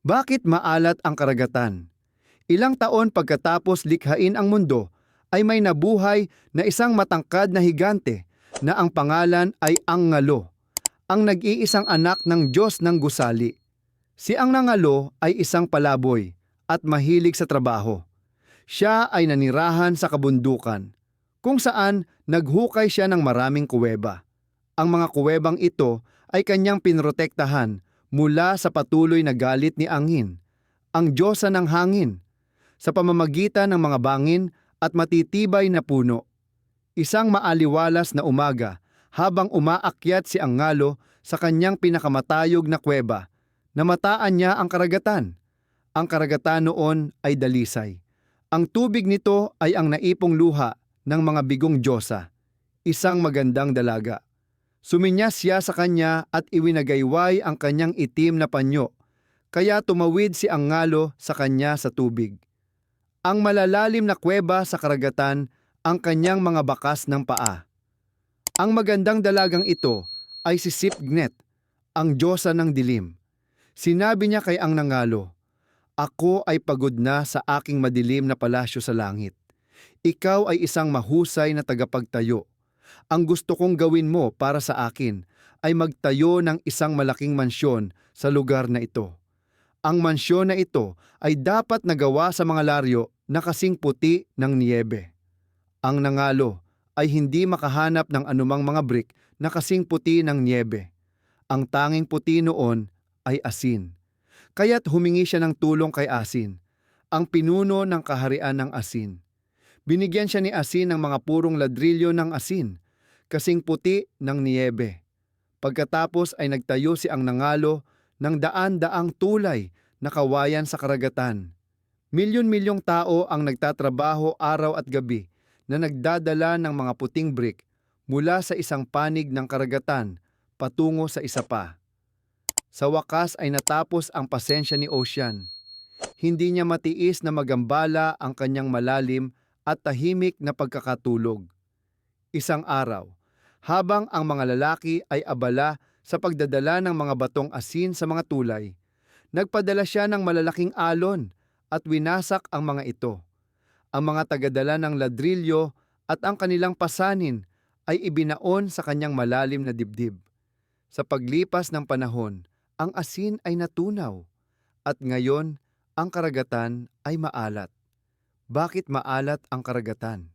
Bakit maalat ang karagatan? Ilang taon pagkatapos likhain ang mundo, ay may nabuhay na isang matangkad na higante na ang pangalan ay Angalo, ang nag-iisang anak ng Diyos ng gusali. Si Angalo ay isang palaboy at mahilig sa trabaho. Siya ay nanirahan sa kabundukan, kung saan naghukay siya ng maraming kuweba. Ang mga kuwebang ito ay kanyang pinrotektahan mula sa patuloy na galit ni Angin, ang diyosa ng hangin, sa pamamagitan ng mga bangin at matitibay na puno. Isang maaliwalas na umaga, habang umaakyat si Angalo sa kanyang pinakamatayog na kuweba, namataan niya ang karagatan. Ang karagatan noon ay dalisay. Ang tubig nito ay ang naipong luha ng mga bigong diyosa, isang magandang dalaga. Suminyas siya sa kanya at iwinagayway ang kanyang itim na panyo, kaya tumawid si Angalo sa kanya sa tubig. Ang malalalim na kuweba sa karagatan ang kanyang mga bakas ng paa. Ang magandang dalagang ito ay si Sipgnet, ang diyosa ng dilim. Sinabi niya kay Angalo, "Ako ay pagod na sa aking madilim na palasyo sa langit. Ikaw ay isang mahusay na tagapagtayo. Ang gusto kong gawin mo para sa akin ay magtayo ng isang malaking mansyon sa lugar na ito. Ang mansyon na ito ay dapat nagawa sa mga laryo na kasing puti ng niyebe." Ang Angalo ay hindi makahanap ng anumang mga brick na kasing puti ng niyebe. Ang tanging puti noon ay asin. Kaya't humingi siya ng tulong kay Asin, ang pinuno ng kaharian ng asin. Binigyan siya ni Asin ng mga purong ladrilyo ng asin, kasing puti ng niyebe. Pagkatapos ay nagtayo si Angalo ng daan-daang tulay na kawayan sa karagatan. Milyon-milyong tao ang nagtatrabaho araw at gabi na nagdadala ng mga puting brick mula sa isang panig ng karagatan patungo sa isa pa. Sa wakas ay natapos ang pasensya ni Ocean. Hindi niya matiis na magambala ang kanyang malalim at tahimik na pagkakatulog. Isang araw, habang ang mga lalaki ay abala sa pagdadala ng mga batong asin sa mga tulay, nagpadala siya ng malalaking alon at winasak ang mga ito. Ang mga tagadala ng ladrilyo at ang kanilang pasanin ay ibinaon sa kanyang malalim na dibdib. Sa paglipas ng panahon, ang asin ay natunaw at ngayon ang karagatan ay maalat. Bakit maalat ang karagatan?